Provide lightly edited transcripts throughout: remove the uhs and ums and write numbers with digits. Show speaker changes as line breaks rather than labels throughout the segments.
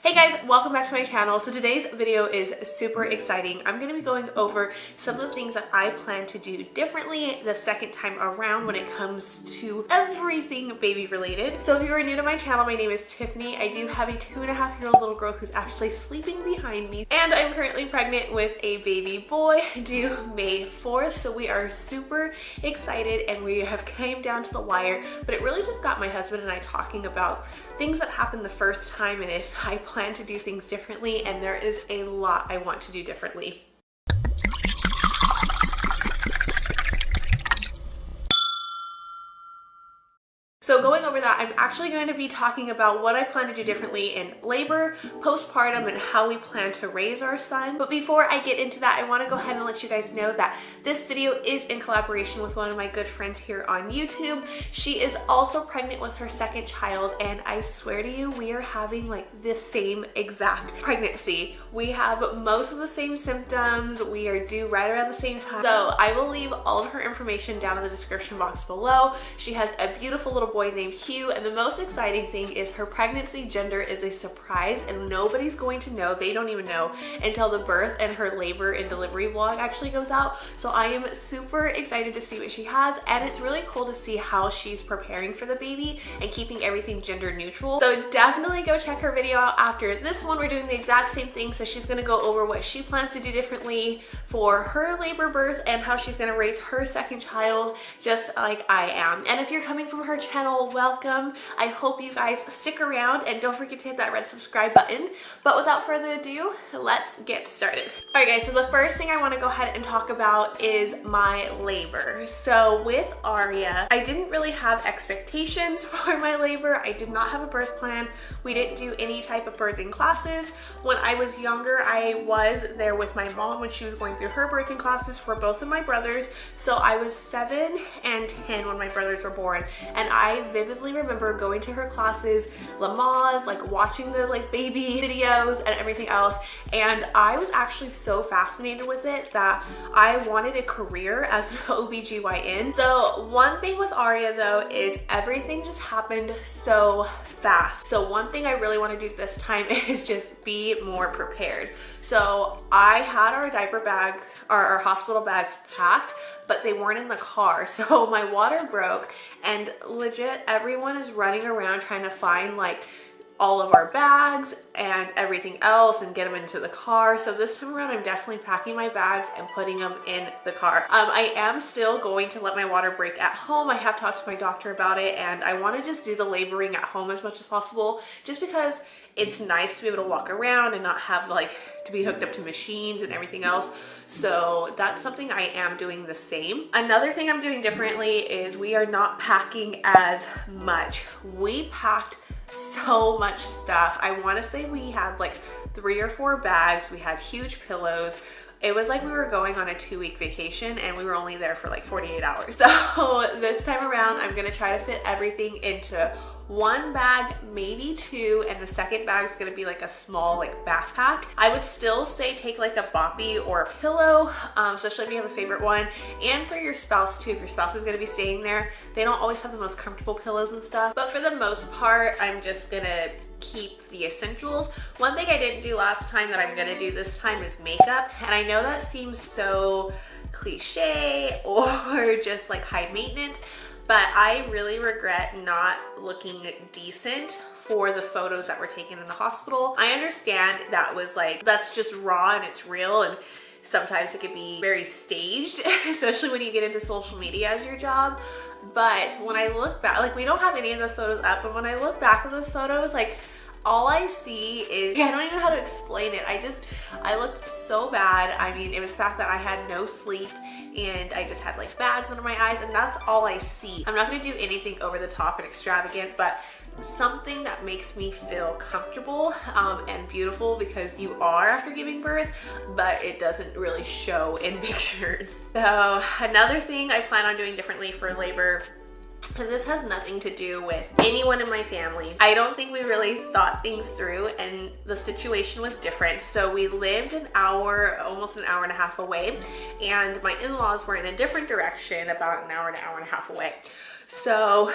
Hey guys, welcome back to my channel. So today's video is super exciting. I'm going to be going over some of the things that I plan to do differently the second time around when it comes to everything baby related. So if you are new to my channel, my name is Tiffany. I do have a 2.5-year-old little girl who's actually sleeping behind me, and I'm currently pregnant with a baby boy due May 4th. So we are super excited and we have came down to the wire, but it really just got my husband and I talking about things that happened the first time and if I plan to do things differently, and there is a lot I want to do differently. So going over that, I'm actually going to be talking about what I plan to do differently in labor, postpartum, and how we plan to raise our son. But before I get into that, I want to go ahead and let you guys know that this video is in collaboration with one of my good friends here on YouTube. She is also pregnant with her second child, and I swear to you, we are having like the same exact pregnancy. We have most of the same symptoms. We are due right around the same time. So I will leave all of her information down in the description box below. She has a beautiful little boy named Hugh, and the most exciting thing is her pregnancy gender is a surprise and nobody's going to know. They don't even know until the birth and her labor and delivery vlog actually goes out. So I am super excited to see what she has, and it's really cool to see how she's preparing for the baby and keeping everything gender neutral. So definitely go check her video out after this one. We're doing the exact same thing, so she's going to go over what she plans to do differently for her labor birth and how she's going to raise her second child just like I am. And if you're coming from her channel, welcome. I hope you guys stick around and don't forget to hit that red subscribe button. But without further ado, let's get started. All right guys, so the first thing I want to go ahead and talk about is my labor. So with Aria, I didn't really have expectations for my labor. I did not have a birth plan. We didn't do any type of birthing classes. When I was younger, I was there with my mom when she was going through her birthing classes for both of my brothers. So I was 7 and 10 when my brothers were born, and I vividly remember going to her classes, Lamaze, like watching the like baby videos and everything else, and I was actually so fascinated with it that I wanted a career as an OBGYN. So one thing with Aria though is everything just happened so fast. So one thing I really want to do this time is just be more prepared. So I had our diaper bags, our hospital bags packed, but they weren't in the car. So my water broke, and legit everyone is running around trying to find like all of our bags and everything else and get them into the car. So this time around, I'm definitely packing my bags and putting them in the car. I am still going to let my water break at home. I have talked to my doctor about it, and I want to just do the laboring at home as much as possible, just because it's nice to be able to walk around and not have like to be hooked up to machines and everything else. So that's something I am doing the same. Another thing I'm doing differently is we are not packing as much. We packed so much stuff. I want to say we had like 3 or 4 bags. We had huge pillows. It was like we were going on a 2-week vacation and we were only there for like 48 hours. So this time around, I'm going to try to fit everything into 1 bag, maybe 2, and the second bag is going to be like a small like backpack. I would still say take like a boppy or a pillow, especially if you have a favorite one, and for your spouse too. If your spouse is going to be staying there, they don't always have the most comfortable pillows and stuff, but for the most part, I'm just gonna keep the essentials. One thing I didn't do last time that I'm gonna do this time is makeup, and I know that seems so cliche or just like high maintenance, but I really regret not looking decent for the photos that were taken in the hospital. I understand that was like, that's just raw and it's real, and sometimes it can be very staged, especially when you get into social media as your job. But when I look back, like we don't have any of those photos up, but when I look back at those photos, like all I see is, I don't even know how to explain it. I looked so bad. I mean, it was the fact that I had no sleep and I just had like bags under my eyes, and that's all I see. I'm not gonna do anything over the top and extravagant, but something that makes me feel comfortable and beautiful, because you are after giving birth, but it doesn't really show in pictures. So another thing I plan on doing differently for labor, and this has nothing to do with anyone in my family. I don't think we really thought things through, and the situation was different. So we lived an hour, almost an hour and a half away, and my in-laws were in a different direction, about an hour and a half away. So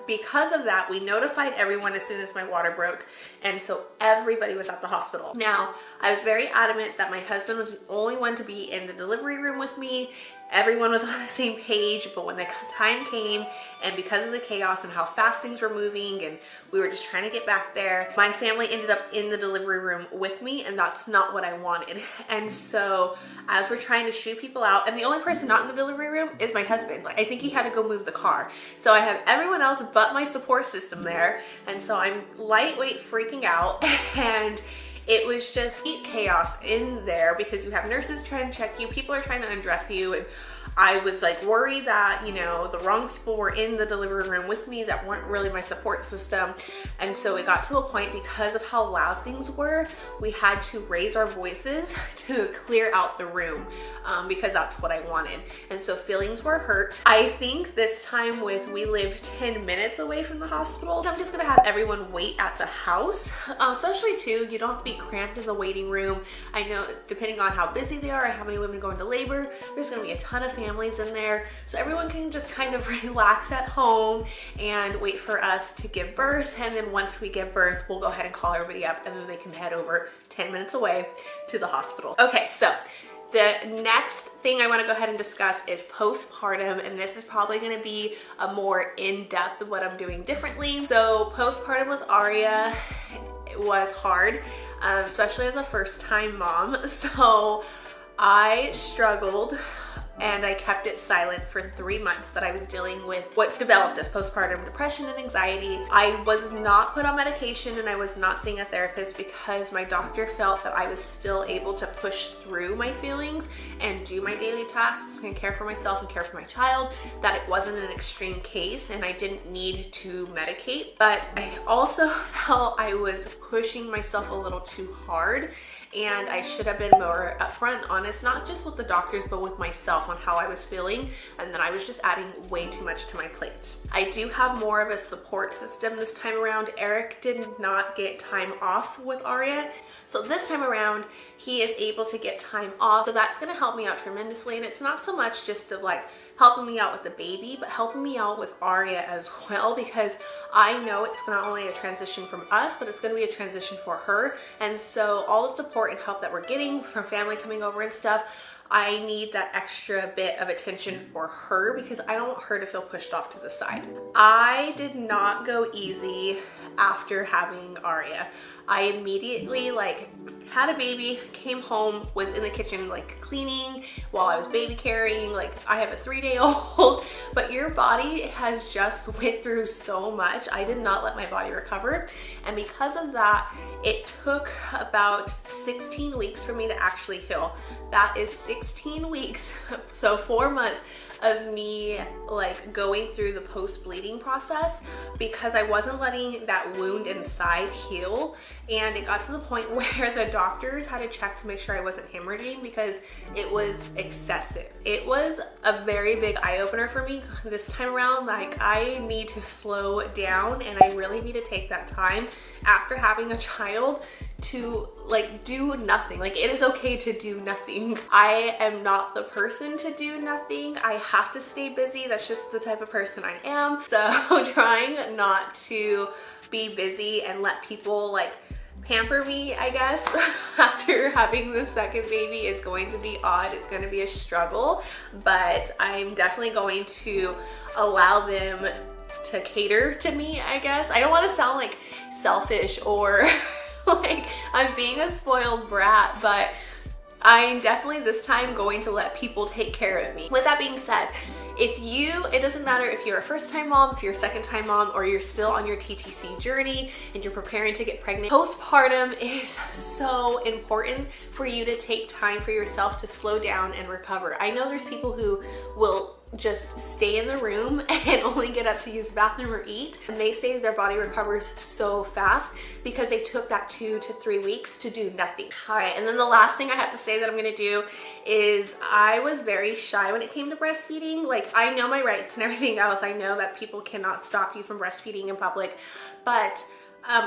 because of that, we notified everyone as soon as my water broke, and so everybody was at the hospital. Now, I was very adamant that my husband was the only one to be in the delivery room with me. Everyone was on the same page, but when the time came, and because of the chaos and how fast things were moving and we were just trying to get back there, my family ended up in the delivery room with me, and that's not what I wanted. And so as we're trying to shoo people out, and the only person not in the delivery room is my husband. Like, I think he had to go move the car. So I have everyone else but my support system there. And so I'm lightweight freaking out, and it was just chaos in there because you have nurses trying to check you, people are trying to undress you, and I was like worried that, you know, the wrong people were in the delivery room with me that weren't really my support system. And so it got to a point, because of how loud things were, we had to raise our voices to clear out the room because that's what I wanted. And so feelings were hurt. I think this time we live 10 minutes away from the hospital, I'm just gonna have everyone wait at the house, especially too, you don't have to be cramped in the waiting room. I know depending on how busy they are and how many women go into labor, there's gonna be a ton of families in there, so everyone can just kind of relax at home and wait for us to give birth. And then once we give birth, we'll go ahead and call everybody up, and then they can head over 10 minutes away to the hospital. Okay, so the next thing I want to go ahead and discuss is postpartum, and this is probably going to be a more in-depth of what I'm doing differently. So postpartum with Aria was hard, especially as a first-time mom. So I struggled, and I kept it silent for 3 months that I was dealing with what developed as postpartum depression and anxiety. I was not put on medication, and I was not seeing a therapist because my doctor felt that I was still able to push through my feelings and do my daily tasks and care for myself and care for my child, that it wasn't an extreme case and I didn't need to medicate. But I also felt I was pushing myself a little too hard, and I should have been more upfront, honest, not just with the doctors, but with myself on how I was feeling, and then I was just adding way too much to my plate. I do have more of a support system this time around. Eric did not get time off with Aria, so this time around, he is able to get time off, so that's gonna help me out tremendously. And it's not so much just of like helping me out with the baby, but helping me out with Aria as well, because I know it's not only a transition from us, but it's gonna be a transition for her. And so all the support and help that we're getting from family coming over and stuff, I need that extra bit of attention for her because I don't want her to feel pushed off to the side. I did not go easy after having Aria. I immediately had a baby, came home, was in the kitchen cleaning while I was baby carrying. I have a 3-day-old, but your body has just went through so much. I did not let my body recover, and because of that, it took about 16 weeks for me to actually heal. That is 16 weeks, so 4 months of me going through the post-bleeding process because I wasn't letting that wound inside heal. And it got to the point where the doctors had to check to make sure I wasn't hemorrhaging because it was excessive. It was a very big eye-opener for me this time around. I need to slow down, and I really need to take that time after having a child to do nothing. It is okay to do nothing. I am not the person to do nothing. I have to stay busy. That's just the type of person I am. So trying not to be busy and let people pamper me, I guess, after having the second baby is going to be odd. It's going to be a struggle, but I'm definitely going to allow them to cater to me, I guess. I don't want to sound selfish or I'm being a spoiled brat, but I'm definitely this time going to let people take care of me. With that being said, it doesn't matter if you're a first-time mom, if you're a second-time mom, or you're still on your TTC journey and you're preparing to get pregnant, postpartum is so important for you to take time for yourself to slow down and recover. I know there's people who will just stay in the room and only get up to use the bathroom or eat, and they say their body recovers so fast because they took that 2 to 3 weeks to do nothing. All right, and then the last thing I have to say that I'm gonna do is I was very shy when it came to breastfeeding. I know my rights and everything else. I know that people cannot stop you from breastfeeding in public, but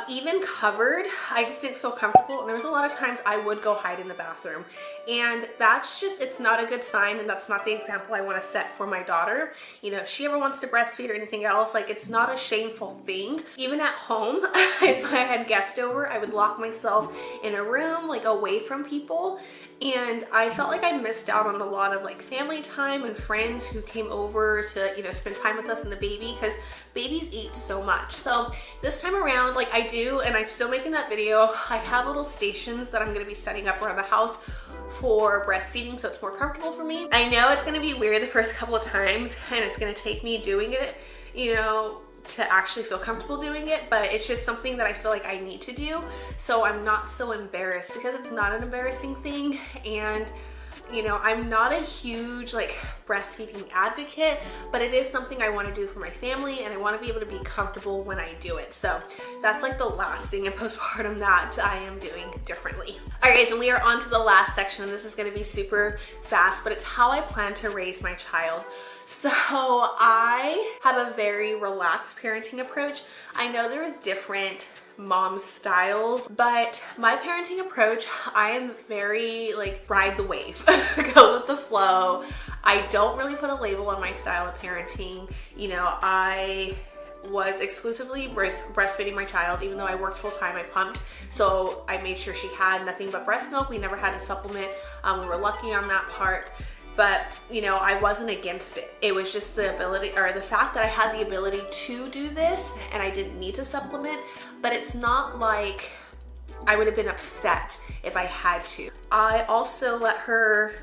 even covered, I just didn't feel comfortable. And there was a lot of times I would go hide in the bathroom, and that's just, it's not a good sign, and that's not the example I want to set for my daughter. You know, if she ever wants to breastfeed or anything else, like, it's not a shameful thing. Even at home, if I had guests over, I would lock myself in a room, like, away from people. And I felt like I missed out on a lot of like family time and friends who came over to, you know, spend time with us and the baby, because babies eat so much. So this time around, like, I do, and I'm still making that video, I have little stations that I'm going to be setting up around the house for breastfeeding, so it's more comfortable for me. I know it's going to be weird the first couple of times, and it's going to take me doing it, you know, to actually feel comfortable doing it, but it's just something that I feel like I need to do, so I'm not so embarrassed, because it's not an embarrassing thing. And you know, I'm not a huge like breastfeeding advocate, but it is something I want to do for my family, and I want to be able to be comfortable when I do it. So that's like the last thing in postpartum that I am doing differently. All right, guys, and we are on to the last section, and this is going to be super fast, but it's how I plan to raise my child. So I have a very relaxed parenting approach. I know there's different mom styles, but my parenting approach, I am very like ride the wave, go with the flow. I don't really put a label on my style of parenting. You know, I was exclusively breastfeeding my child. Even though I worked full time, I pumped, so I made sure she had nothing but breast milk. We never had a supplement. We were lucky on that part. But, you know, I wasn't against it. It was just the ability, or the fact that I had the ability to do this and I didn't need to supplement. But it's not like I would have been upset if I had to. I also let her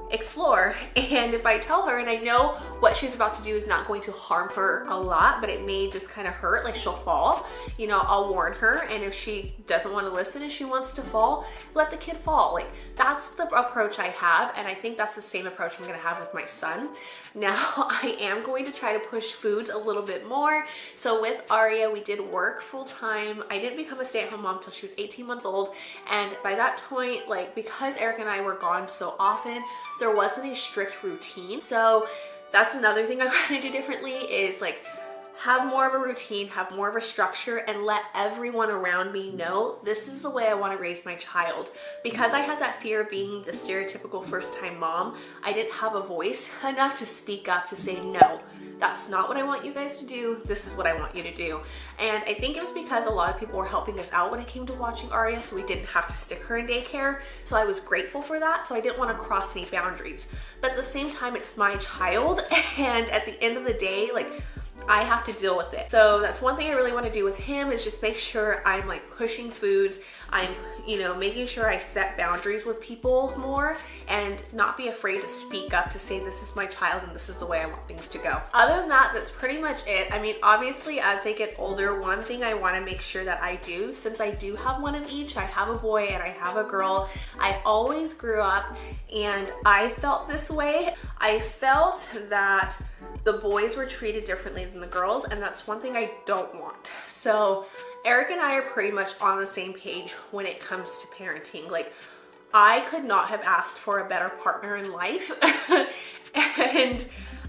explore, and if I tell her and I know what she's about to do is not going to harm her a lot, but it may just kind of hurt, like she'll fall, you know, I'll warn her. And if she doesn't want to listen and she wants to fall, let the kid fall. Like, that's the approach I have, and I think that's the same approach I'm going to have with my son. Now I am going to try to push foods a little bit more. So with Aria, we did work full time. I didn't become a stay-at-home mom until she was 18 months old, and by that point, like, because Eric and I were gone so often, there wasn't a strict routine. So that's another thing I'm trying to do differently, is like have more of a routine, have more of a structure, and let everyone around me know this is the way I want to raise my child. Because I had that fear of being the stereotypical first-time mom, I didn't have a voice enough to speak up to say, no, that's not what I want you guys to do. This is what I want you to do. And I think it was because a lot of people were helping us out when it came to watching Aria, so we didn't have to stick her in daycare. So I was grateful for that. So I didn't want to cross any boundaries. But at the same time, it's my child, and at the end of the day, like, I have to deal with it. So that's one thing I really want to do with him, is just make sure I'm like pushing foods. I'm, you know, making sure I set boundaries with people more, and not be afraid to speak up to say, this is my child and this is the way I want things to go. Other than that, that's pretty much it. I mean, obviously as they get older, one thing I want to make sure that I do, since I do have one of each, I have a boy and I have a girl, I always grew up and I felt this way. I felt that the boys were treated differently than the girls, and that's one thing I don't want. So Eric and I are pretty much on the same page when it comes to parenting. Like, I could not have asked for a better partner in life and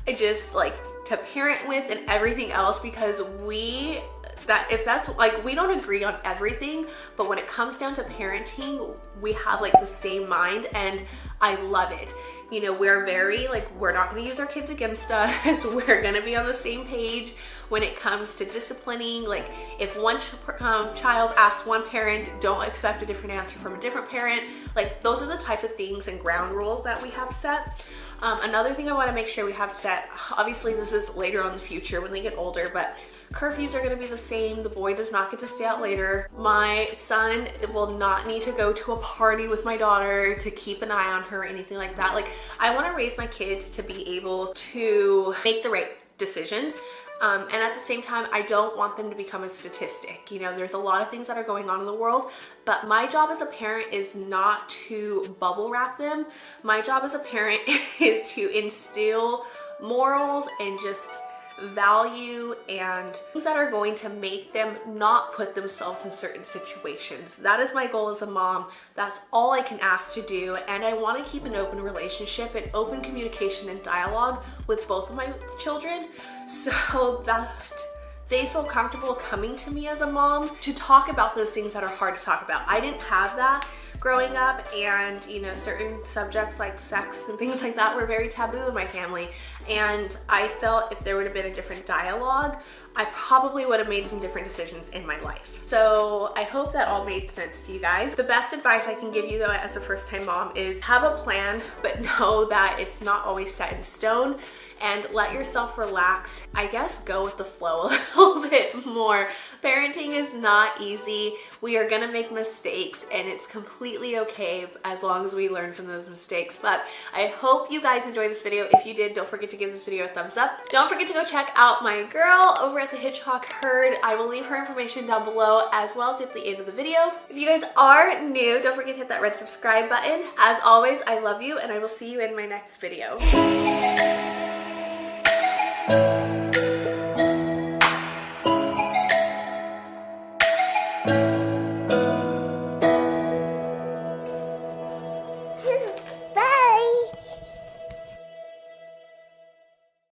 I just like to parent with and everything else, because we don't agree on everything, but when it comes down to parenting, we have like the same mind, and I love it. You know, we're very like, we're not going to use our kids against us. We're going to be on the same page when it comes to disciplining. Like, if one child asks one parent, don't expect a different answer from a different parent. Like, those are the type of things and ground rules that we have set. Another thing I want to make sure we have set, obviously this is later on in the future when they get older, but curfews are going to be the same. The boy does not get to stay out later. My son will not need to go to a party with my daughter to keep an eye on her or anything like that. Like, I want to raise my kids to be able to make the right decisions. And at the same time, I don't want them to become a statistic. You know, there's a lot of things that are going on in the world, but my job as a parent is not to bubble wrap them. My job as a parent is to instill morals and just value and things that are going to make them not put themselves in certain situations. That is my goal as a mom. That's all I can ask to do, and I want to keep an open relationship and open communication and dialogue with both of my children. So they feel comfortable coming to me as a mom to talk about those things that are hard to talk about. I didn't have that growing up, and you know, certain subjects like sex and things like that were very taboo in my family, and I felt if there would have been a different dialogue, I probably would have made some different decisions in my life. So I hope that all made sense to you guys. The best advice I can give you though as a first-time mom is have a plan, but know that it's not always set in stone, and let yourself relax. I guess go with the flow a little bit more. Parenting is not easy. We are gonna make mistakes, and it's completely okay as long as we learn from those mistakes. But I hope you guys enjoyed this video. If you did, don't forget to give this video a thumbs up. Don't forget to go check out my girl over at the Hitchcock Herd. I will leave her information down below as well as at the end of the video. If you guys are new, don't forget to hit that red subscribe button. As always, I love you, and I will see you in my next video.